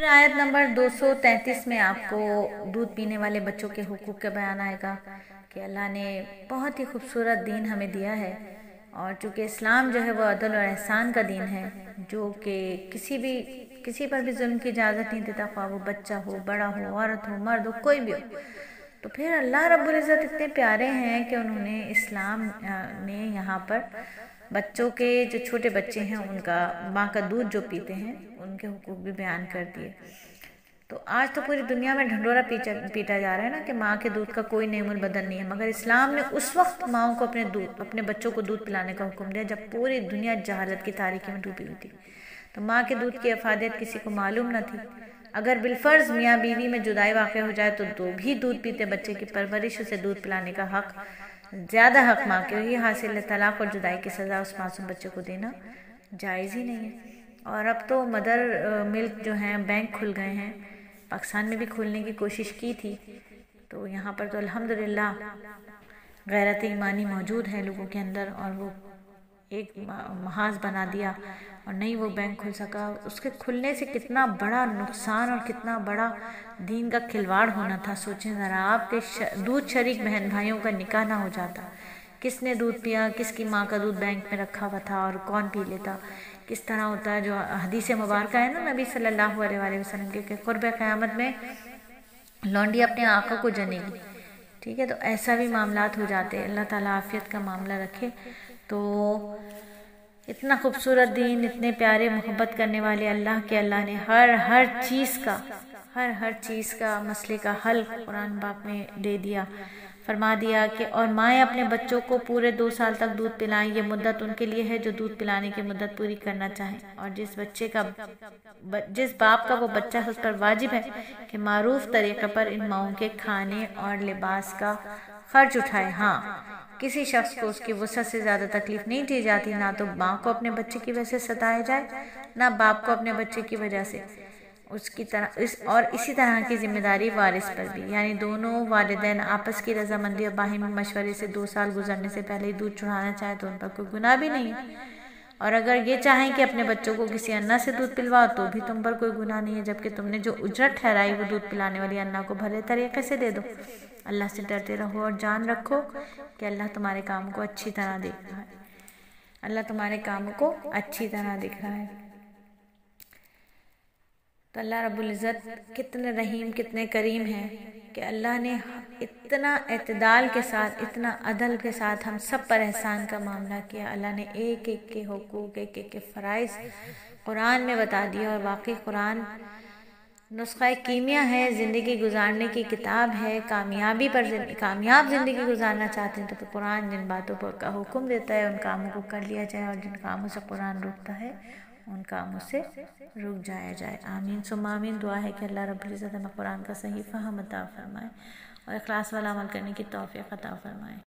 آیت نمبر 233 میں آپ کو دودھ پینے والے بچوں کے حقوق کا بیان آئے گا کہ اللہ نے بہت ہی خوبصورت دین ہمیں دیا ہے، اور چونکہ اسلام جو ہے وہ عدل اور احسان کا دین ہے، جو کہ کسی پر بھی ظلم کی اجازت نہیں دیتا، خواہ وہ بچہ ہو، بڑا ہو، عورت ہو، مرد ہو، کوئی بھی ہو۔ تو پھر اللہ رب العزت اتنے پیارے ہیں کہ انہوں نے اسلام میں یہاں پر بچوں کے جو چھوٹے بچے ہیں ان کا ماں کا دودھ جو پیتے ہیں ان کے حقوق بھی بیان کر دیے۔ تو آج تو پوری دنیا میں ڈھنڈورا پیٹا جا رہا ہے نا کہ ماں کے دودھ کا کوئی نعم البدل نہیں ہے، مگر اسلام نے اس وقت ماؤں کو اپنے بچوں کو دودھ پلانے کا حکم دیا جب پوری دنیا جہالت کی تاریکی میں ڈوبی ہوئی تھی۔ تو ماں کے دودھ کی افادیت کسی کو معلوم نہ تھی۔ اگر بالفرض میاں بیوی میں جدائی واقع ہو جائے تو دو بھی دودھ پیتے بچے کی پرورش، اسے دودھ پلانے کا حق، زیادہ حق ماں کے ہی حاصل ہے۔ طلاق اور جدائی کی سزا اس معصوم بچے کو دینا جائز ہی نہیں ہے۔ اور اب تو مدر ملک جو ہیں بینک کھل گئے ہیں، پاکستان میں بھی کھولنے کی کوشش کی تھی، تو یہاں پر تو الحمدللہ غیرت ایمانی موجود ہے لوگوں کے اندر، اور وہ ایک محاذ بنا دیا اور نہیں وہ بینک کھل سکا۔ اس کے کھلنے سے کتنا بڑا نقصان اور کتنا بڑا دین کا کھلواڑ ہونا تھا۔ سوچیں ذرا آپ کے دودھ شریک بہن بھائیوں کا نکاح نہ ہو جاتا، کس نے دودھ پیا، کس کی ماں کا دودھ بینک میں رکھا ہوا تھا اور کون پی لیتا، کس طرح ہوتا ہے۔ جو حدیث مبارکہ ہے نا نبی صلی اللہ علیہ وسلم کے کہ قرب قیامت میں لونڈی اپنے آقا کو جنے گی، ٹھیک ہے، تو ایسا بھی معاملات ہو جاتے ہیں۔ اللہ تعالیٰ عافیت کا معاملہ رکھے۔ تو اتنا خوبصورت دین، اتنے پیارے محبت کرنے والے اللہ کے اللہ نے ہر چیز کا مسئلے کا حل قرآن پاک میں دے دیا، فرما دیا کہ اور مائیں اپنے بچوں کو پورے 2 سال تک دودھ پلائیں، یہ مدت ان کے لیے ہے جو دودھ پلانے کی مدت پوری کرنا چاہیں، اور جس باپ کا وہ بچہ ہے اس پر واجب ہے کہ معروف طریقے پر ان ماؤں کے کھانے اور لباس کا خرچ اٹھائے۔ ہاں، کسی شخص کو اس کی وسعت سے زیادہ تکلیف نہیں دی جاتی، نہ تو ماں کو اپنے بچے کی وجہ سے ستایا جائے، نہ باپ کو اپنے بچے کی وجہ سے۔ اور اسی طرح کی ذمہ داری وارث پر بھی، یعنی دونوں والدین آپس کی رضامندی اور باہمی مشورے سے 2 سال گزرنے سے پہلے ہی دودھ چڑھانا چاہیں تو ان پر کوئی گناہ بھی نہیں ہے، اور اگر یہ چاہیں کہ اپنے بچوں کو کسی انا سے دودھ پلواؤ تو بھی تم پر کوئی گناہ نہیں ہے، جبکہ تم نے جو اجرت ٹھہرائی وہ دودھ پلانے والی انا کو بھلے طریقے سے دے دو۔ اللہ سے ڈرتے رہو اور جان رکھو کہ اللہ تمہارے کام کو اچھی طرح دیکھ رہا ہے۔ اللہ تمہارے کام کو اچھی طرح دیکھ رہا ہے۔ تو اللہ رب العزت کتنے رحیم، کتنے کریم ہیں کہ اللہ نے اتنا اعتدال کے ساتھ، اتنا عدل کے ساتھ ہم سب پر احسان کا معاملہ کیا۔ اللہ نے ایک ایک کے حقوق، ایک ایک کے فرائض قرآن میں بتا دیا، اور واقعی قرآن نسخہ کیمیا ہے، زندگی گزارنے کی کتاب ہے۔ کامیاب زندگی گزارنا چاہتے ہیں تو پھر قرآن جن باتوں پر کا حکم دیتا ہے ان کاموں کو کر لیا جائے، اور جن کاموں سے قرآن روکتا ہے ان کاموں سے رک جایا جائے۔ آمین ثم آمین۔ دعا ہے کہ اللہ رب العزت ہمیں قرآن کا صحیح فہم عطا فرمائے اور اخلاص والا عمل کرنے کی توفیق عطا فرمائے۔